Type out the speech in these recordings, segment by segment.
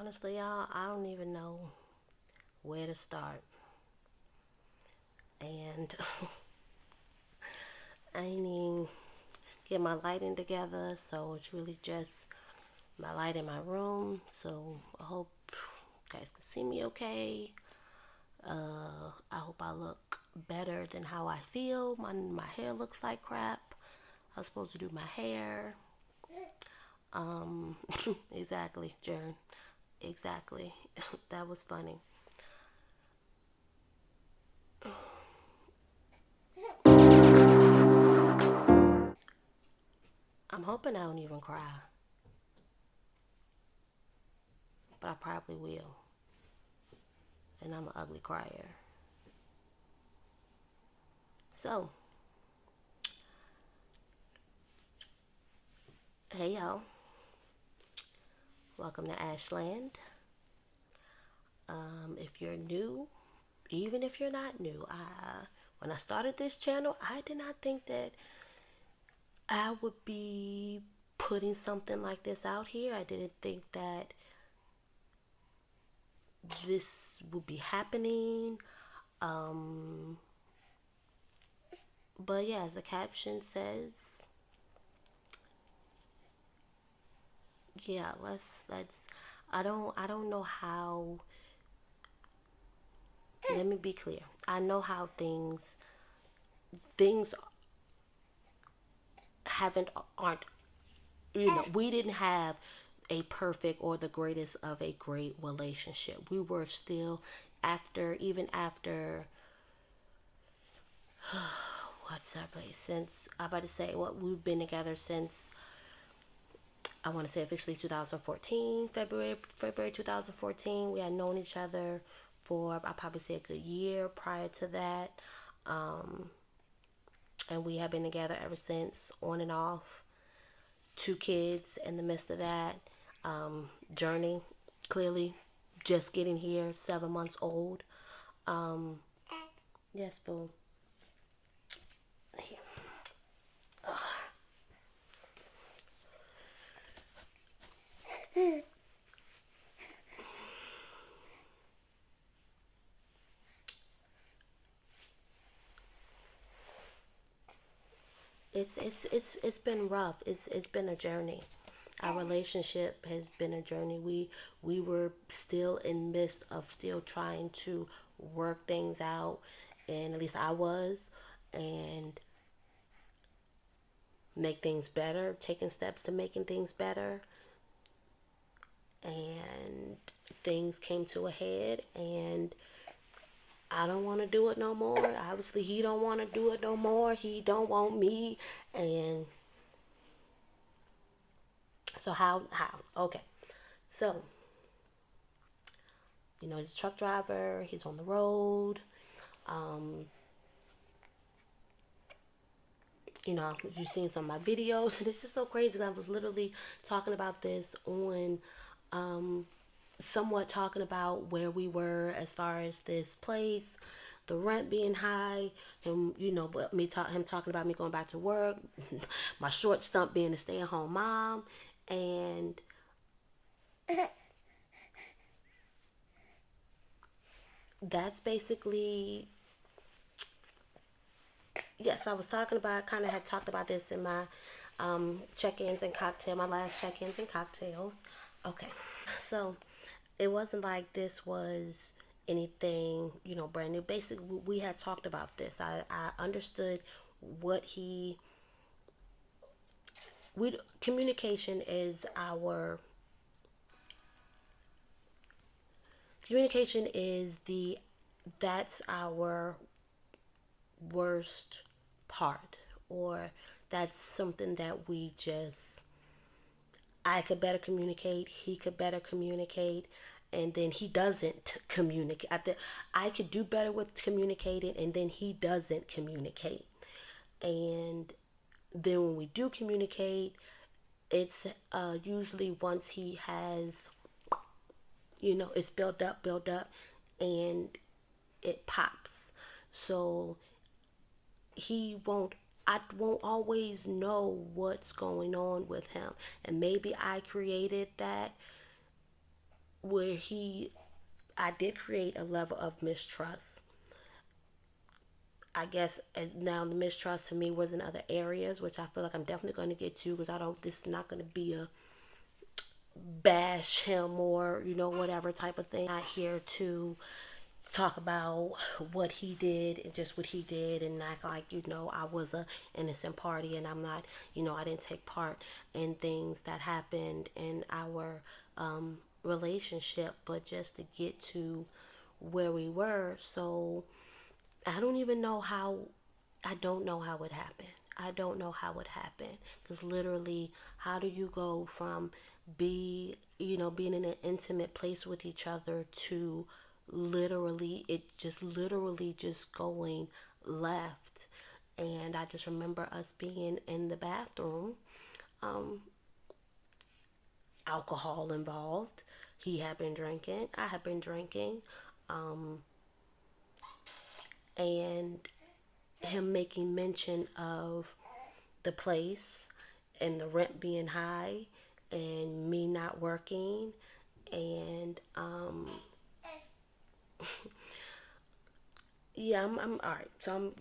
Honestly, y'all, I don't even know where to start. And I ain't even get my lighting together, so it's really just my light in my room. So I hope you guys can see me okay. I hope I look better than how I feel. My hair looks like crap. I was supposed to do my hair. Um, exactly, Jern. Exactly. That was funny. I'm hoping I don't even cry, but I probably will. And I'm an ugly crier. So, hey y'all, welcome to Ashland. If you're new, even if you're not new, when I started this channel, I did not think that I would be putting something like this out here. I didn't think that this would be happening. Um, but yeah, as the caption says, yeah, let's. I don't know how. Let me be clear. I know how things haven't aren't we didn't have a perfect or the greatest of a great relationship. We were still even after what's that place since I about to say what we've been together since I want to say officially 2014 February 2014. We had known each other for I probably say a good year prior to that, um, and we have been together ever since on and off. Two kids in the midst of that journey. Clearly, just getting here, 7 months old. Um, yes, boo. It's been rough. It's been a journey. Our relationship has been a journey. We were still in midst of still trying to work things out, and at least I was, and make things better, taking steps to making things better, and things came to a head, and I don't want to do it no more. Obviously, he don't want to do it no more. He don't want me, and so how? Okay, so he's a truck driver. He's on the road. Um, if you've seen some of my videos, this is so crazy. I was literally talking about this on, um, somewhat talking about where we were as far as this place, the rent being high, him, but him talking about me going back to work, my short stump being a stay-at-home mom, and that's basically yes. I was talking about kind of had talked about this in my check-ins and my last check-ins and cocktails. Okay, so it wasn't like this was anything brand new. Basically, we had talked about this. I understood what he we communication is our communication is the that's our worst part, or that's something that we just I could better communicate, he could better communicate, and then he doesn't communicate. I could do better with communicating, and then he doesn't communicate. And then when we do communicate, it's usually once he has, it's built up, and it pops. So he won't I won't always know what's going on with him. And maybe I created that where I did create a level of mistrust. I guess now the mistrust to me was in other areas, which I feel like I'm definitely going to get to, because I don't. This is not going to be a bash him or whatever type of thing. Not here to talk about what he did and just what he did and act like I was a innocent party, and I'm not. I didn't take part in things that happened in our relationship, but just to get to where we were. So I don't even know how. I don't know how it happened. I don't know how it happened, because literally, how do you go from being in an intimate place with each other to literally just going left? And I just remember us being in the bathroom, um, alcohol involved. He had been drinking. I had been drinking. Um, and him making mention of the place and the rent being high and me not working, and yeah, I'm all right. So I'm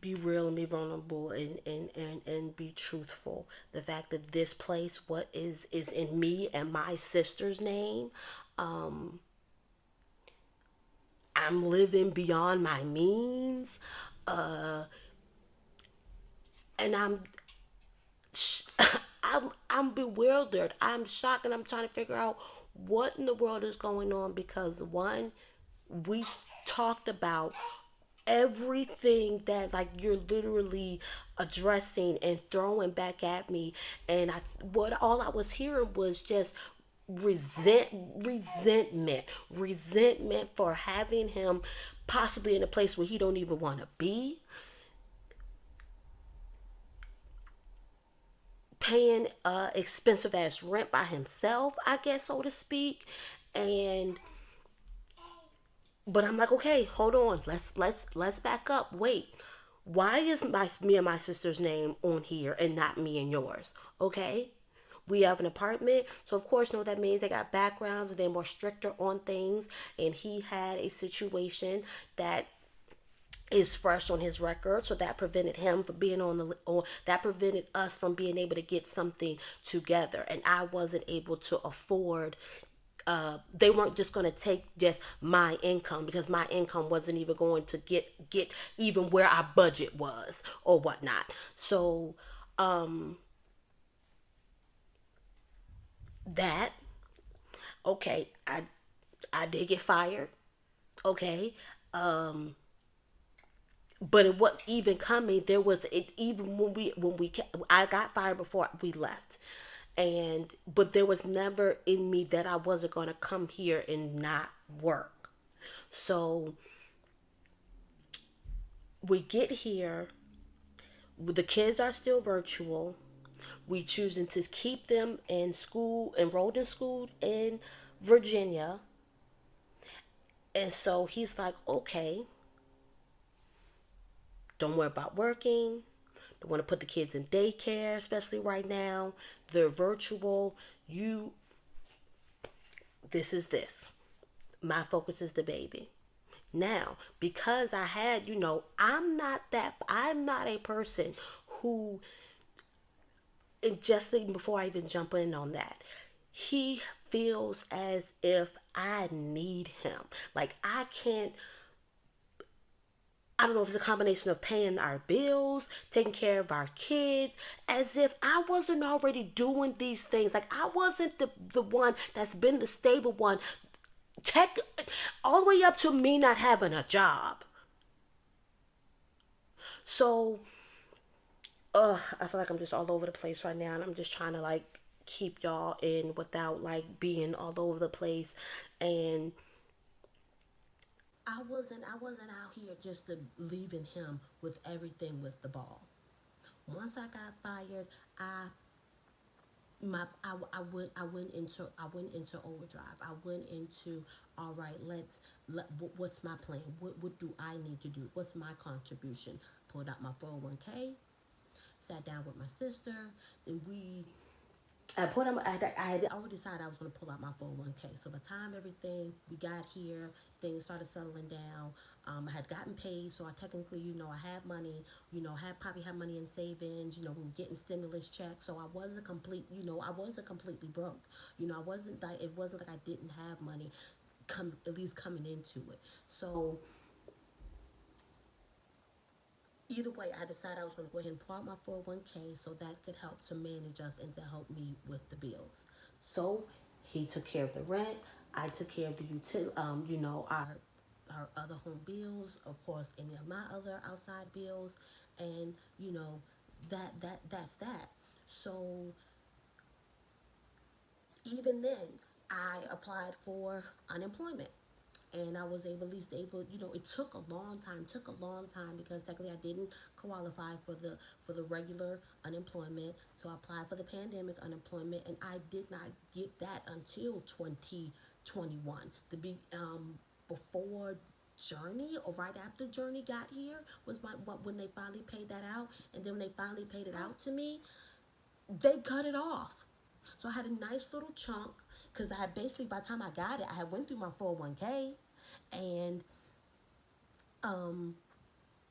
be real and be vulnerable, and be truthful. The fact that this place, what is in me and my sister's name, um I'm living beyond my means, uh and I'm bewildered. I'm shocked, and I'm trying to figure out what in the world is going on, because one, we talked about everything that, like, you're literally addressing and throwing back at me, and what all I was hearing was just resent resentment for having him possibly in a place where he don't even want to be, paying expensive ass rent by himself, I guess, so to speak. And but I'm like, okay, hold on, let's back up. Wait, why is my me and my sister's name on here and not me and yours? Okay, we have an apartment, so of course, that means they got backgrounds and they're more stricter on things. And he had a situation that is fresh on his record, so that prevented him from being on the, or that prevented us from being able to get something together, and I wasn't able to afford. They weren't just going to take just my income, because my income wasn't even going to get even where our budget was or whatnot. So um that okay, I did get fired. Okay, um but it wasn't even coming. There was it even when we I got fired before we left, and but there was never in me that I wasn't going to come here and not work. So we get here, the kids are still virtual. We choosing to keep them in school, enrolled in school in Virginia. And so he's like, okay, don't worry about working. Don't want to put the kids in daycare, especially right now. They're virtual. You, this is this. My focus is the baby. Now, because I had, I'm not a person who, and just even before I even jump in on that, he feels as if I need him. Like, I don't know if it's a combination of paying our bills, taking care of our kids, as if I wasn't already doing these things. Like, I wasn't the one that's been the stable one, tech, all the way up to me not having a job. So, I feel like I'm just all over the place right now, and I'm just trying to, like, keep y'all in without, like, being all over the place. And I wasn't out here just to leaving him with everything with the ball. Once I got fired, I I went into overdrive. I went into, all right, what's my plan? What do I need to do? What's my contribution? Pulled out my 401k, sat down with my sister, and we I put them. I had already decided I was going to pull out my 401k. So by the time everything we got here, things started settling down. I had gotten paid, so I technically, I had money. Had probably had money in savings. We were getting stimulus checks, so I wasn't complete. I wasn't completely broke. I wasn't like it wasn't like I didn't have money, at least coming into it. So either way, I decided I was going to go ahead and pull out my 401k so that could help to manage us and to help me with the bills. So he took care of the rent. I took care of the our other home bills, of course, any of my other outside bills, and that's that. So even then, I applied for unemployment, and I was able, at least able, it took a long time because technically I didn't qualify for the regular unemployment. So I applied for the pandemic unemployment, and I did not get that until 2021. Before Journey, or right after Journey got here, was when they finally paid that out. And then when they finally paid it out to me, they cut it off. So I had a nice little chunk, because I had basically, by the time I got it, I had went through my 401k, and um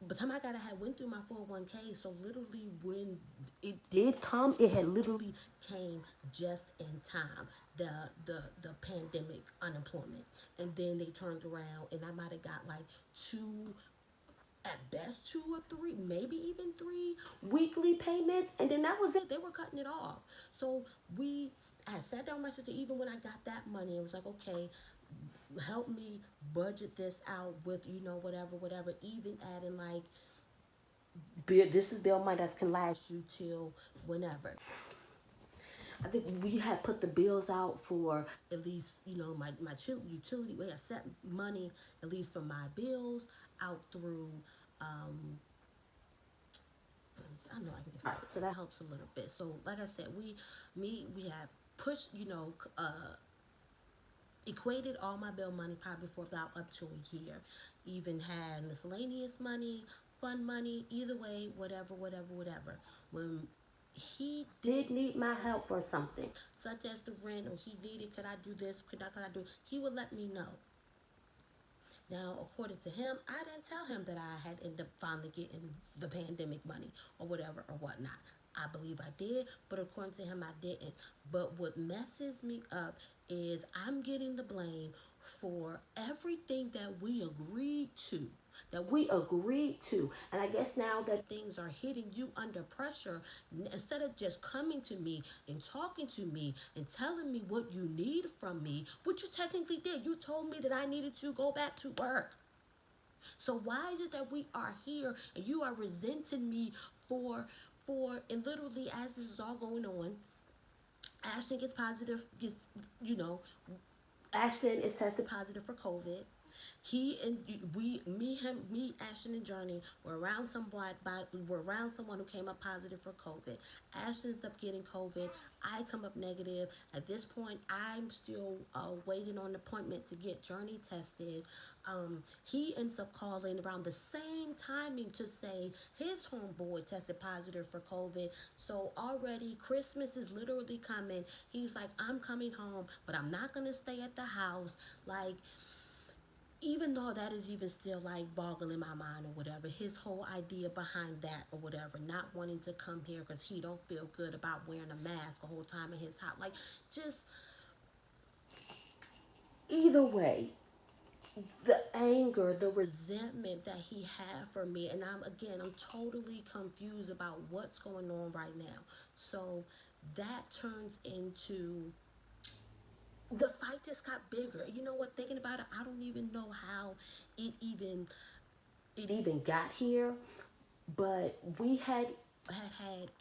by the time I got it, I had went through my 401k. So literally when it did come, it had literally came just in time, the pandemic unemployment. And then they turned around, and I might have got like two, at best two or three, maybe even three weekly payments, and then that was it. They were cutting it off. So I sat down with my sister even when I got that money and was like, okay, help me budget this out with, whatever, even adding like, this is bill money that can last you till whenever. I think we had put the bills out for at least, my utility. We had set money at least for my bills out through. I know I can get. All right, so that helps a little bit. So like I said, we had pushed, equated all my bill money probably for about up to a year. Even had miscellaneous money, fund money, either way, whatever. When he did need my help for something, such as the rent, or he needed, could I do this, could I do, he would let me know. Now, according to him, I didn't tell him that I had ended up finally getting the pandemic money or whatever or whatnot. I believe I did, but according to him, I didn't. But what messes me up is I'm getting the blame for everything that we agreed to. That we agreed to. And I guess now that things are hitting you under pressure, instead of just coming to me and talking to me and telling me what you need from me, which you technically did, you told me that I needed to go back to work. So why is it that we are here and you are resenting me and literally, as this is all going on, Ashton gets positive, you know, Ashton is tested positive for COVID. He and Ashton and Journey were around were around someone who came up positive for COVID. Ashton ends up getting COVID. I come up negative. At this point, I'm still waiting on an appointment to get Journey tested. He ends up calling around the same timing to say his homeboy tested positive for COVID. So already Christmas is literally coming. He's like, I'm coming home, but I'm not gonna stay at the house. Like, even though that is even still like boggling my mind or whatever, his whole idea behind that or whatever, not wanting to come here because he don't feel good about wearing a mask the whole time in his house, like, just either way, the anger, the resentment that he had for me, and I'm totally confused about what's going on right now. So that turns into, the fight just got bigger. You know what? Thinking about it, I don't even know how it even got here, but we had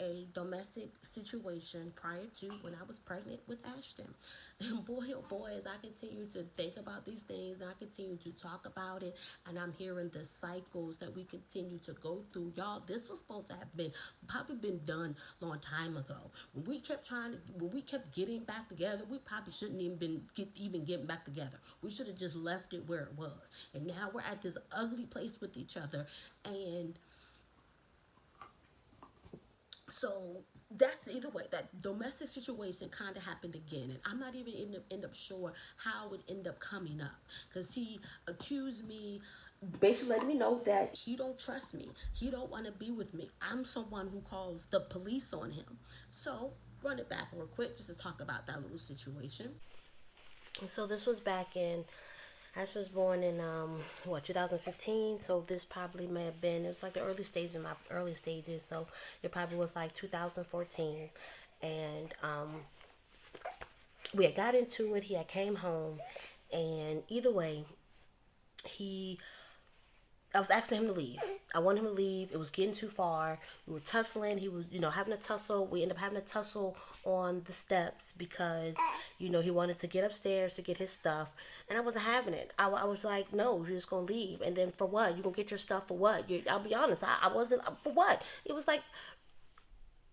a domestic situation prior to when I was pregnant with Ashton. And boy, oh boy, as I continue to think about these things, and I continue to talk about it, and I'm hearing the cycles that we continue to go through. Y'all, this was supposed to have probably been done a long time ago. When we kept getting back together, we probably shouldn't even getting back together. We should have just left it where it was. And now we're at this ugly place with each other, and so that's either way. That domestic situation kind of happened again, and I'm not even end up sure how it ended up coming up because he accused me, basically letting me know that he don't trust me, he don't want to be with me. I'm someone who calls the police on him. So run it back real quick just to talk about that little situation. So this was back in, I was born in what, 2015. So this probably may have been, it was like the early stages, my early stages. So it probably was like 2014, and we had got into it. He had came home, and either way, he I was asking him to leave. I wanted him to leave. It was getting too far. We were tussling. He was, having a tussle. We ended up having a tussle on the steps because, he wanted to get upstairs to get his stuff. And I wasn't having it. I was like, no, you're just going to leave. And then for what? You going to get your stuff for what? I'll be honest. I wasn't, for what? It was like,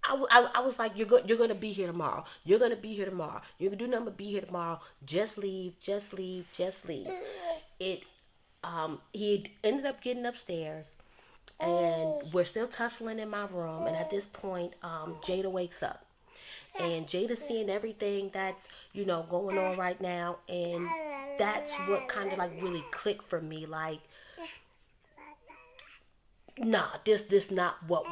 I was like, you're gonna be here tomorrow. You're gonna be here tomorrow. You can do nothing but be here tomorrow. Just leave. Just leave. Just leave. It he ended up getting upstairs, and we're still tussling in my room. And at this point, Jada wakes up, and Jada's seeing everything that's going on right now, and that's what kind of like really clicked for me. Like, nah, this not what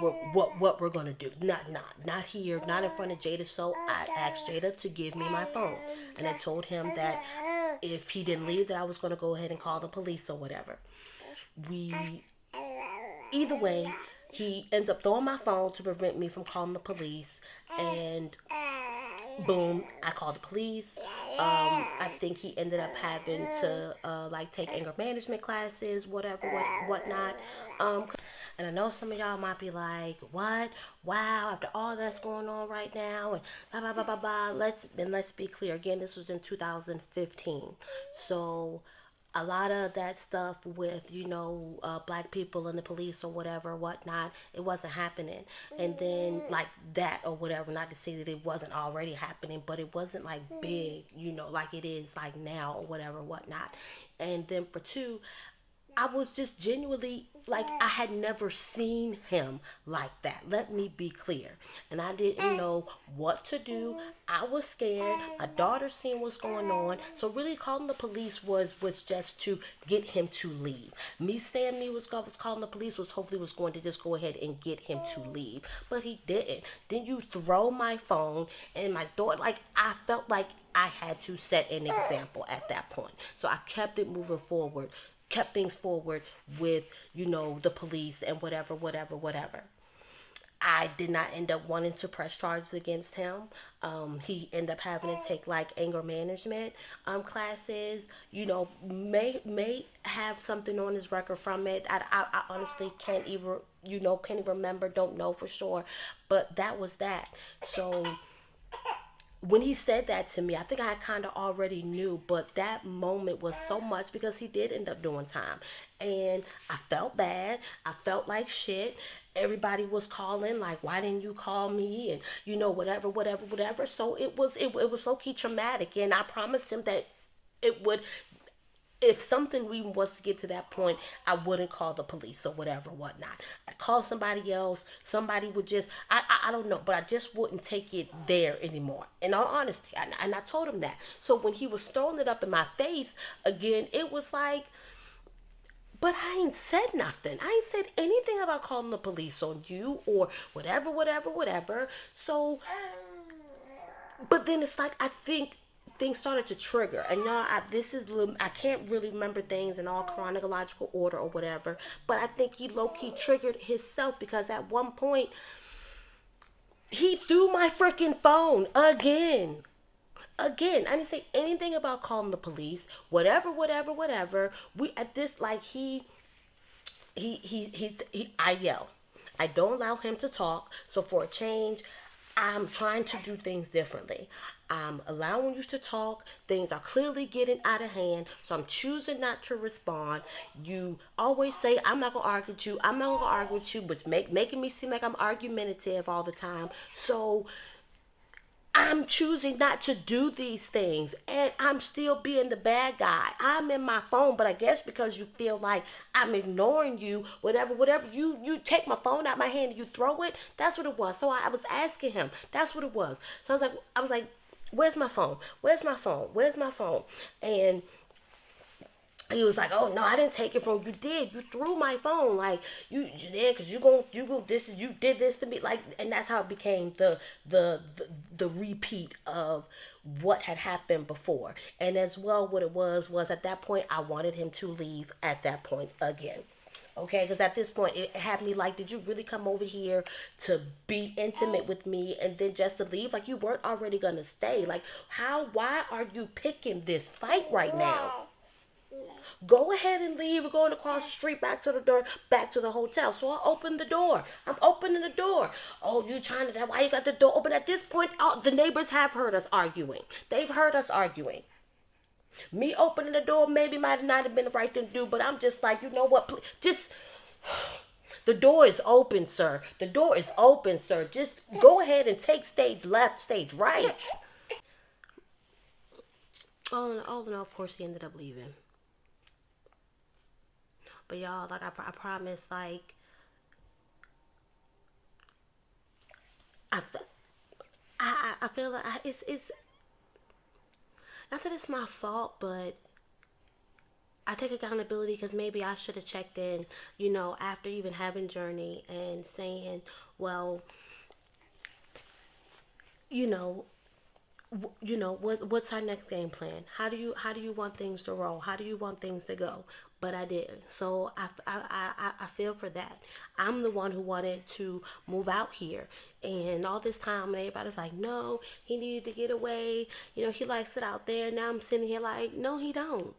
we're gonna do. Not here, not in front of Jada. So I asked Jada to give me my phone, and I told him that if he didn't leave, that I was gonna go ahead and call the police or whatever. We Either way, he ends up throwing my phone to prevent me from calling the police, and boom, I called the police. I think he ended up having to like take anger management classes, whatever, whatnot. And I know some of y'all might be like, "What? Wow!" After all that's going on right now, and blah blah blah blah blah. Let's be clear. Again, this was in 2015, so a lot of that stuff with black people and the police or whatever whatnot, it wasn't happening. And then like that or whatever, not to say that it wasn't already happening, but it wasn't like big, like it is like now or whatever whatnot. And then for two, I was just genuinely like, I had never seen him like that. Let me be clear. And I didn't know what to do. I was scared. My daughter seen what's going on. So really calling the police was just to get him to leave. Me saying was calling the police was hopefully was going to just go ahead and get him to leave. But he didn't. Then you throw my phone and my daughter, like I felt like I had to set an example at that point. So I kept it moving forward, kept things forward with the police and whatever. I did not end up wanting to press charges against him. He ended up having to take like anger management classes. May have something on his record from it. I honestly can't even remember. Don't know for sure, but that was that. So when he said that to me, I think I kind of already knew, but that moment was so much because he did end up doing time. And I felt bad. I felt like shit. Everybody was calling, like, why didn't you call me? And, whatever. So it was low key traumatic. And I promised him that it would, if something even was to get to that point, I wouldn't call the police or whatever, whatnot. I'd call somebody else. Somebody would just, I don't know, but I just wouldn't take it there anymore. In all honesty, and I told him that. So when he was throwing it up in my face again, it was like, but I ain't said nothing. I ain't said anything about calling the police on you or whatever. So, but then it's like, I think things started to trigger, and y'all, I can't really remember things in all chronological order or whatever, but I think he low-key triggered himself because at one point he threw my freaking phone again. I didn't say anything about calling the police, whatever. We at this, like, I yell. I don't allow him to talk. So for a change, I'm trying to do things differently. I'm allowing you to talk. Things are clearly getting out of hand. So I'm choosing not to respond. You always say, I'm not going to argue with you. I'm not going to argue with you, but making me seem like I'm argumentative all the time. So I'm choosing not to do these things, and I'm still being the bad guy. I'm in my phone, but I guess because you feel like I'm ignoring you, whatever, you take my phone out my hand and you throw it. That's what it was. So I was asking him. That's what it was. So I was like, where's my phone? Where's my phone? Where's my phone? And he was like, "Oh no, I didn't take it from you. Did you threw my phone? Like you did because you go this you did this to me like." And that's how it became the repeat of what had happened before. And as well, what it was at that point, I wanted him to leave at that point again. Okay, because at this point it had me like, did you really come over here to be intimate with me and then just to leave? Like you weren't already gonna stay. Like why are you picking this fight right now? Go ahead and leave. We're going across the street back to the door, back to the hotel. So I open the door. I'm opening the door. Oh, you trying to, why you got the door open? At this point, the neighbors have heard us arguing. They've heard us arguing. Me opening the door maybe might not have been the right thing to do, but I'm just like, you know what? Just, the door is open, sir. The door is open, sir. Just go ahead and take stage left, stage right. All in all, of course, he ended up leaving. But y'all, like I promise, like I, I feel like it's not that it's my fault, but I take accountability because maybe I should have checked in, after even having Journey and saying, well, you know, what's our next game plan? How do you want things to roll? How do you want things to go? But I didn't. So I feel for that. I'm the one who wanted to move out here. And all this time, everybody's like, no, he needed to get away. He likes it out there. Now I'm sitting here like, no, he don't.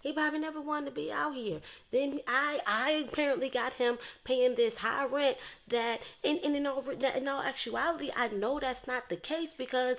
He probably never wanted to be out here. Then I apparently got him paying this high rent that, in all actuality, I know that's not the case because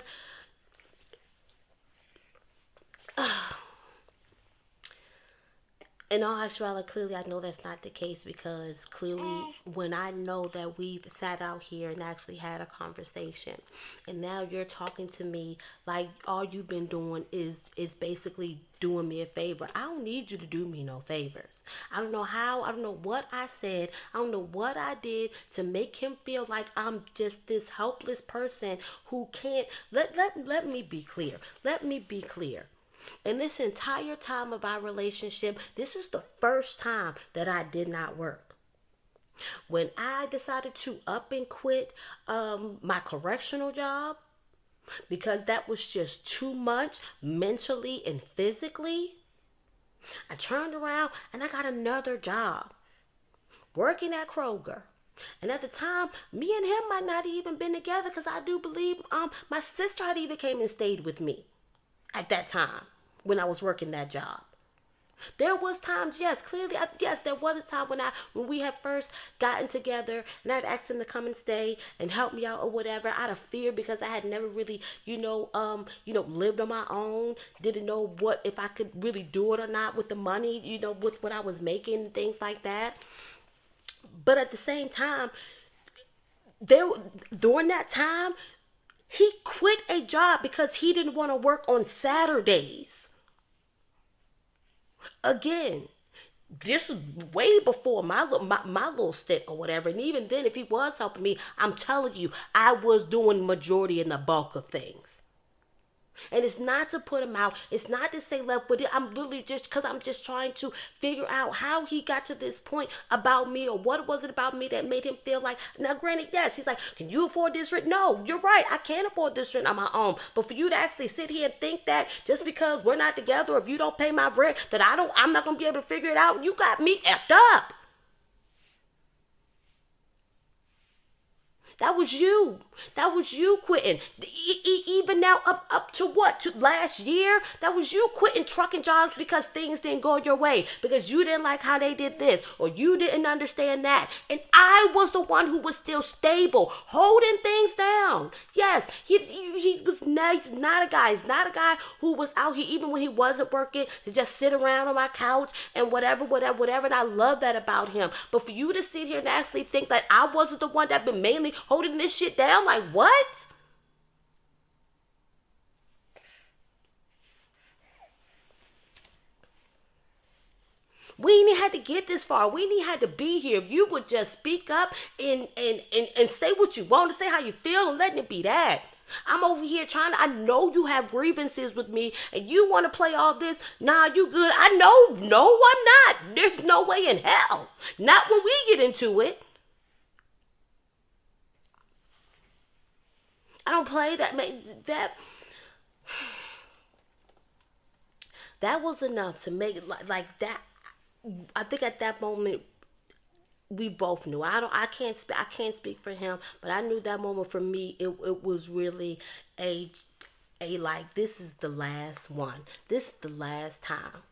in all actuality, clearly I know that's not the case because clearly when I know that we've sat out here and actually had a conversation and now you're talking to me like all you've been doing is basically doing me a favor. I don't need you to do me no favors. I don't know how, I don't know what I said, I don't know what I did to make him feel like I'm just this helpless person who can't, let me be clear. Let me be clear. In this entire time of our relationship, this is the first time that I did not work. When I decided to up and quit my correctional job, because that was just too much mentally and physically, I turned around and I got another job working at Kroger. And at the time, me and him might not even been together because I do believe my sister had even came and stayed with me at that time when I was working that job. There was times, yes, clearly, yes, there was a time when we had first gotten together and I'd asked him to come and stay and help me out or whatever out of fear because I had never really, lived on my own, didn't know what if I could really do it or not with the money, with what I was making and things like that. But at the same time, during that time, he quit a job because he didn't want to work on Saturdays. Again, this is way before my little stint or whatever. And even then, if he was helping me, I'm telling you, I was doing majority and the bulk of things. And it's not to put him out. It's not to say left with it. I'm literally because I'm just trying to figure out how he got to this point about me or what was it about me that made him feel like, now granted, yes, he's like, can you afford this rent? No, you're right. I can't afford this rent on my own. But for you to actually sit here and think that just because we're not together, or if you don't pay my rent, that I'm not going to be able to figure it out. You got me effed up. That was you. That was you quitting. Even now, up to what? To last year? That was you quitting trucking jobs because things didn't go your way. Because you didn't like how they did this. Or you didn't understand that. And I was the one who was still stable. Holding things down. Yes, he was nice. He's not a guy. He's not a guy who was out here even when he wasn't working to just sit around on my couch and whatever. And I love that about him. But for you to sit here and actually think that I wasn't the one that been mainly holding this shit down, like what? We ain't even had to get this far. We ain't even had to be here. If you would just speak up and say what you want to say, how you feel, and letting it be that. I'm over here trying to, I know you have grievances with me and you want to play all this. Nah, you good. I know. No, I'm not. There's no way in hell. Not when we get into it. I don't play that. That was enough to make it like that. I think at that moment we both knew. I can't speak for him, but I knew that moment for me it was really a like, this is the last one. This is the last time.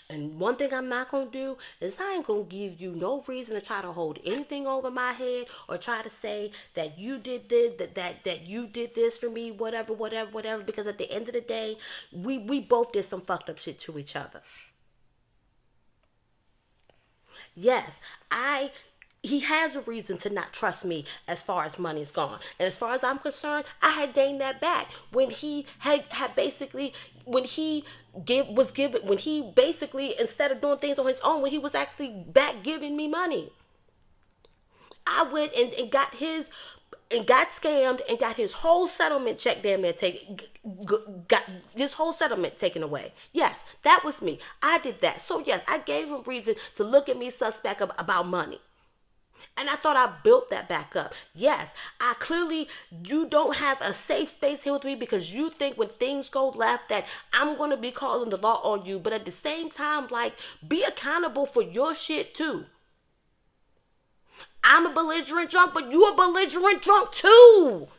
And one thing I'm not gonna do is I ain't gonna give you no reason to try to hold anything over my head or try to say that you did this, that you did this for me, whatever, whatever, whatever. Because at the end of the day, we both did some fucked up shit to each other. Yes, I he has a reason to not trust me as far as money's gone. And as far as I'm concerned, I had gained that back when he had basically when he give was given when he basically, instead of doing things on his own, when he was actually back giving me money. I went and got his and got scammed and got his whole settlement check damn near got this whole settlement taken away. Yes, that was me. I did that. So yes, I gave him reason to look at me suspect about money. And I thought I built that back up. Yes, I clearly, you don't have a safe space here with me because you think when things go left that I'm going to be calling the law on you. But at the same time, like, be accountable for your shit too. I'm a belligerent drunk, but you a belligerent drunk too.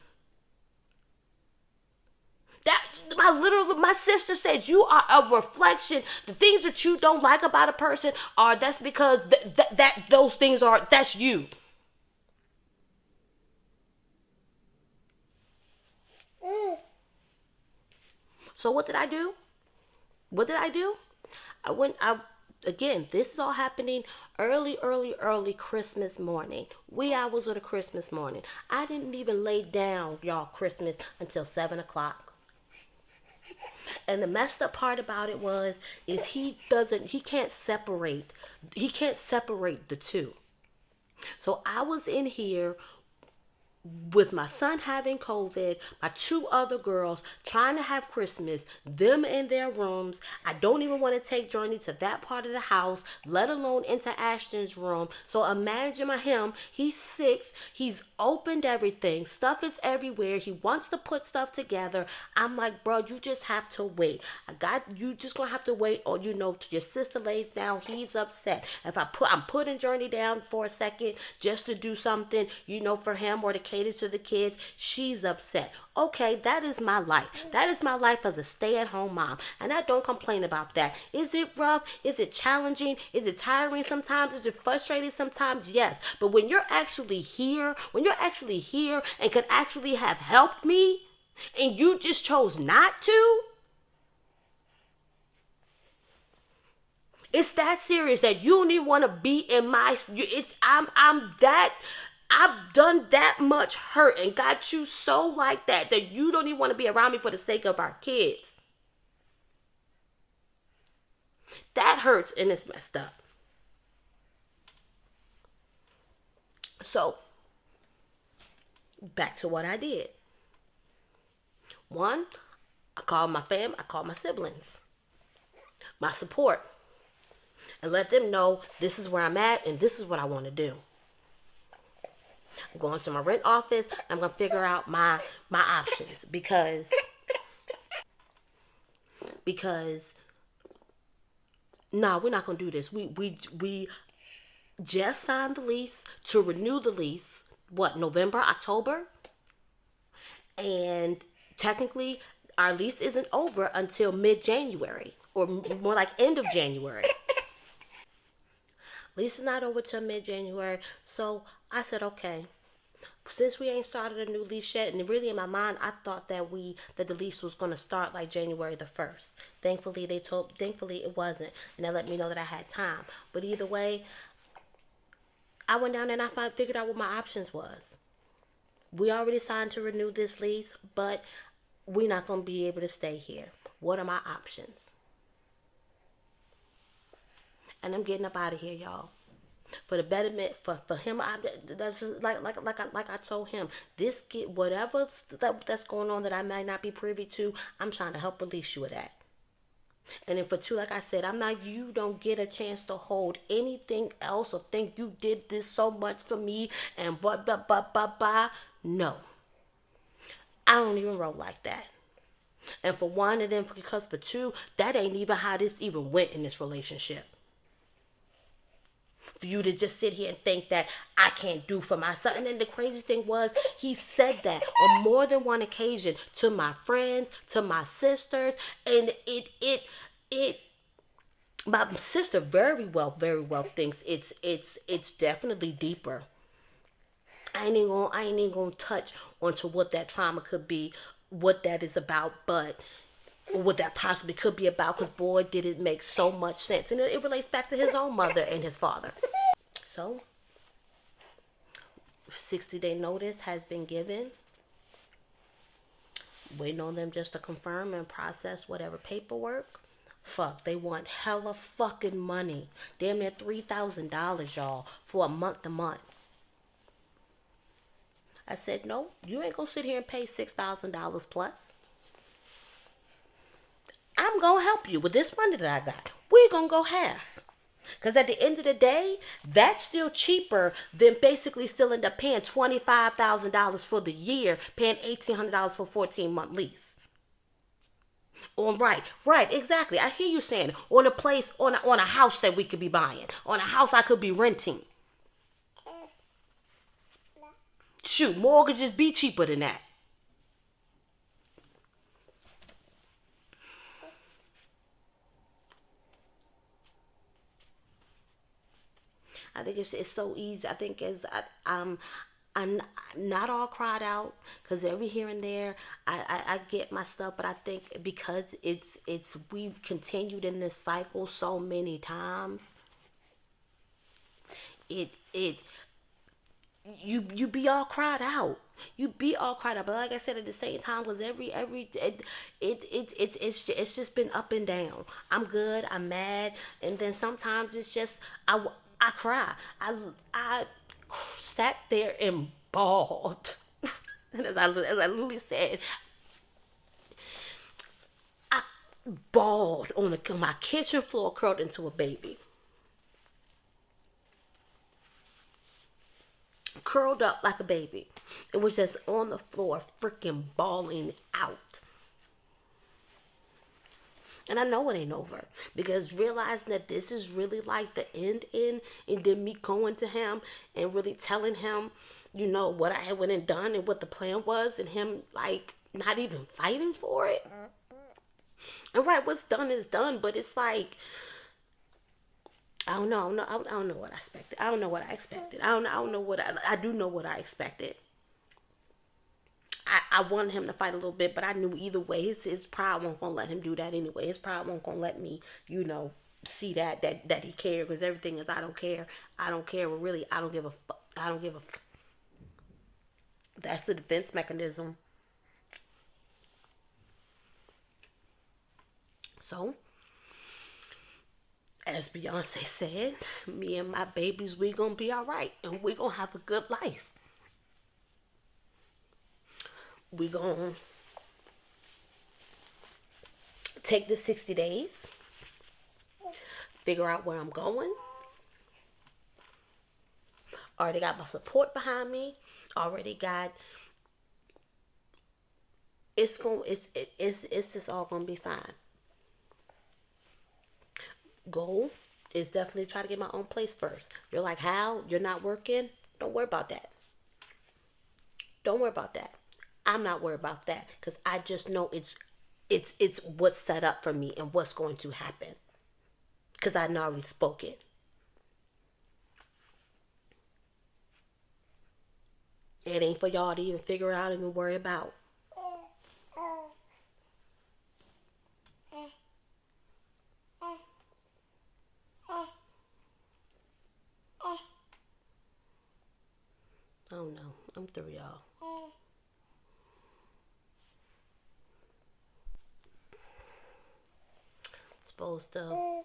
That my sister said you are a reflection. The things that you don't like about a person are that's because that those things are that's you. So what did I do? What did I do? I again, this is all happening early Christmas morning. Wee hours of the Christmas morning. I didn't even lay down, y'all, Christmas until 7 o'clock. And the messed up part about it is he can't separate the two. So I was in here with my son having COVID, my two other girls trying to have Christmas, them in their rooms. I don't even want to take Journey to that part of the house, let alone into Ashton's room. So imagine him, he's 6, he's opened everything, stuff is everywhere, he wants to put stuff together. I'm like, bro, you just have to wait. You just gonna have to wait, or till your sister lays down, he's upset. If I'm putting Journey down for a second just to do something, for him or to cater to the kids, she's upset. Okay, that is my life. That is my life as a stay-at-home mom. And I don't complain about that. Is it rough? Is it challenging? Is it tiring sometimes? Is it frustrating sometimes? Yes. But when you're actually here, and could actually have helped me, and you just chose not to, it's that serious that you don't even want to be in my. I'm that. I've done that much hurt and got you so like that you don't even want to be around me for the sake of our kids. That hurts and it's messed up. So, back to what I did. One, I called I called my siblings, my support, and let them know this is where I'm at and this is what I want to do. I'm going to my rent office. I'm going to figure out my options because no, we're not going to do this. We just signed the lease to renew the lease. What, November, October? And technically our lease isn't over until mid-January, or more like end of January. Lease is not over till mid-January. So I said, okay, since we ain't started a new lease yet, and really in my mind, I thought that the lease was going to start like January the 1st. Thankfully it wasn't, and they let me know that I had time. But either way, I went down there and I figured out what my options was. We already signed to renew this lease, but we're not going to be able to stay here. What are my options? And I'm getting up out of here, y'all. For the betterment, for him, that's just like I told him. This get whatever that's going on that I might not be privy to. I'm trying to help release you of that. And then for two, like I said, I'm not. You don't get a chance to hold anything else or think you did this so much for me and blah blah blah blah blah. No, I don't even roll like that. And for one, and then because for two, that ain't even how this even went in this relationship. For you to just sit here and think that I can't do for myself. And then the crazy thing was, he said that on more than one occasion to my friends, to my sisters, and it. My sister very well thinks it's definitely deeper. I ain't even gonna touch onto what that trauma could be, what that is about, but what that possibly could be about. Because boy, did it make so much sense, and it relates back to his own mother and his father. So, 60-day notice has been given. Waiting on them just to confirm and process whatever paperwork. Fuck, they want hella fucking money. Damn near $3,000, y'all, for a month to month. I said, no, you ain't gonna sit here and pay $6,000 plus. I'm gonna help you with this money that I got. We're gonna go half. Because at the end of the day, that's still cheaper than basically still end up paying $25,000 for the year, paying $1,800 for a 14-month lease. Right, exactly. I hear you saying on a place, on a house that we could be buying, on a house I could be renting. Shoot, mortgages be cheaper than that. I think it's so easy. I think I'm not all cried out because every here and there I get my stuff, but I think because it's we've continued in this cycle so many times, it you be all cried out. You be all cried out, but like I said, at the same time, because every it's just been up and down. I'm good, I'm mad, and then sometimes it's just I cry. I sat there and bawled, and as I literally said, I bawled on my kitchen floor, curled into a baby. Curled up like a baby. It was just on the floor, freaking bawling out. And I know it ain't over because realizing that this is really like the end, and then me going to him and really telling him, what I had went and done and what the plan was, and him like not even fighting for it. And right, what's done is done, but it's like I don't know what I expected. I don't know what I expected. I don't know what I do know what I expected. I wanted him to fight a little bit, but I knew either way his pride won't gonna let him do that anyway. His pride won't gonna let me, see that he cared, because everything is I don't care. I don't care. Well, really, I don't give a fuck. I don't give a fuck. That's the defense mechanism. So, as Beyonce said, me and my babies, we gonna be all right, and we gonna have a good life. We gonna take the 60 days, figure out where I'm going. Already got my support behind me. Already got. It's just all gonna be fine. Goal is definitely try to get my own place first. You're like, how? You're not working? Don't worry about that. Don't worry about that. I'm not worried about that because I just know it's what's set up for me and what's going to happen because I already spoke it. It ain't for y'all to even figure out and even worry about. Oh no, I'm through, y'all. Supposed to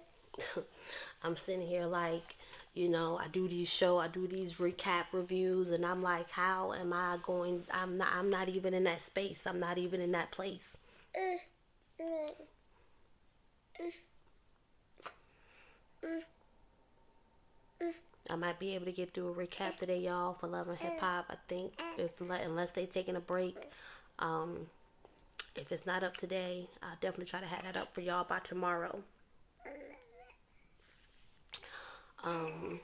I'm sitting here like, I do I do these recap reviews, and I'm like, how am I going? I'm not even in that space. I'm not even in that place. I might be able to get through a recap today, y'all, for Love and Hip Hop. I think unless they taking a break, um, if it's not up today, I'll definitely try to have that up for y'all by tomorrow. Um,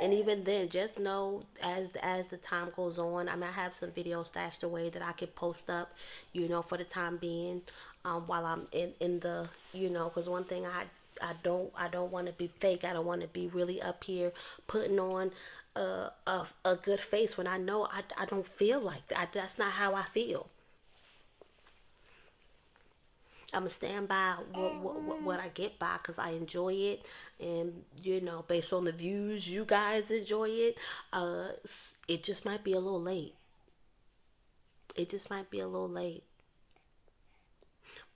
and even then, just know as the time goes on, I have some videos stashed away that I could post up, for the time being, while I'm in the, because one thing I don't want to be fake. I don't want to be really up here putting on a good face when I know I don't feel like that. That's not how I feel. I'm gonna stand by what I get by because I enjoy it, and based on the views, you guys enjoy it. Uh, it just might be a little late. It just might be a little late,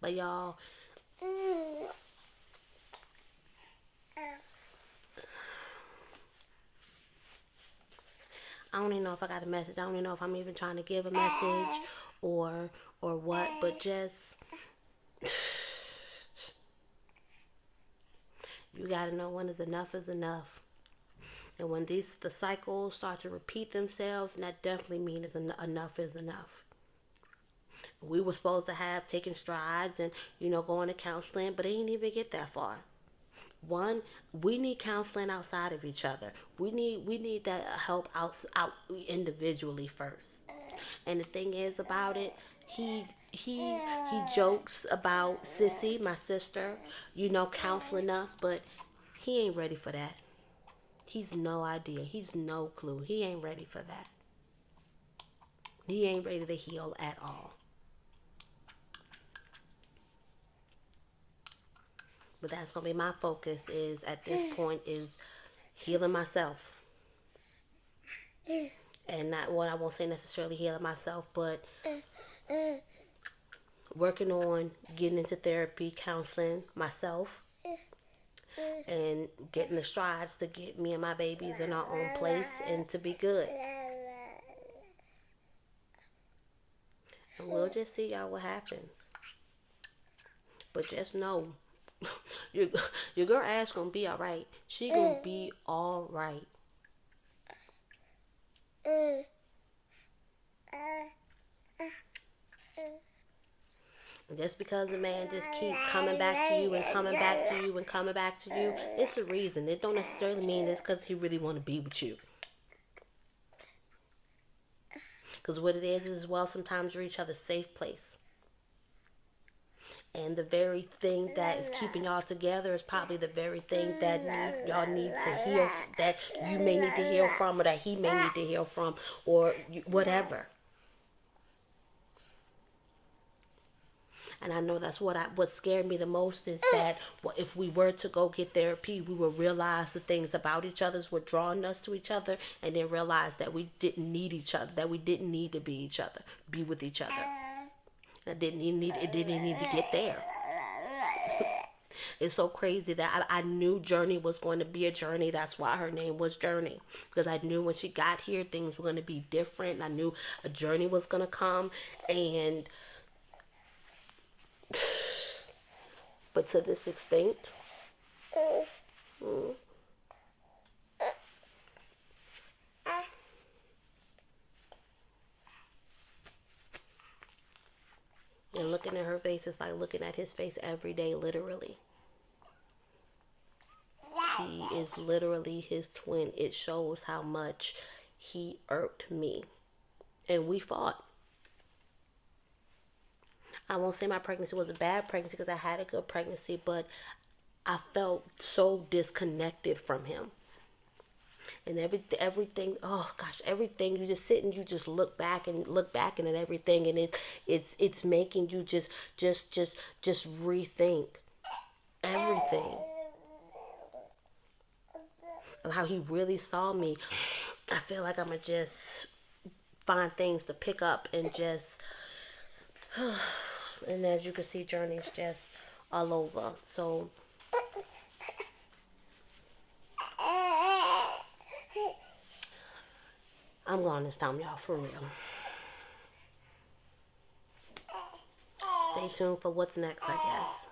but y'all, I don't even know if I got a message. I don't even know if I'm even trying to give a message or what, but just you gotta know when is enough. And when the cycles start to repeat themselves, and that definitely means enough is enough. We were supposed to have taken strides and going to counseling, but they didn't even get that far. One, we need counseling outside of each other. We need that help out individually first. And the thing is about it, he jokes about Sissy, my sister, counseling us, but he ain't ready for that. He's no idea. He's no clue. He ain't ready for that. He ain't ready to heal at all. But that's gonna be my focus is at this point is healing myself. And not what I won't say necessarily healing myself, but working on getting into therapy, counseling myself, and getting the strides to get me and my babies in our own place and to be good. And we'll just see y'all what happens. But just know your your girl ass gonna be alright. She gonna be alright. Just because a man just keep coming back to you and coming back to you and coming back to you, it's a reason. It don't necessarily mean it's because he really want to be with you. Because what it is well, sometimes you're each other's safe place. And the very thing that is keeping y'all together is probably the very thing that y'all need to heal, that you may need to heal from, or that he may need to heal from, or whatever. And I know that's what scared me the most is that if we were to go get therapy, we would realize the things about each other's were drawing us to each other, and then realize that we didn't need each other, that we didn't need to be with each other. It didn't need to get there. It's so crazy that I knew Journey was going to be a journey. That's why her name was Journey. Because I knew when she got here, things were going to be different. I knew a journey was going to come. But to this extent, mm, and looking at her face is like looking at his face every day, literally. She is literally his twin. It shows how much he irked me. And we fought. I won't say my pregnancy was a bad pregnancy because I had a good pregnancy, but I felt so disconnected from him. And everything, oh gosh, everything, you just sit and you just look back and at everything, and it's making you just rethink everything of how he really saw me. I feel like I'm gonna just find things to pick up and just and as you can see, Journey's just all over. So I'm going this time, y'all, for real. Stay tuned for what's next, I guess.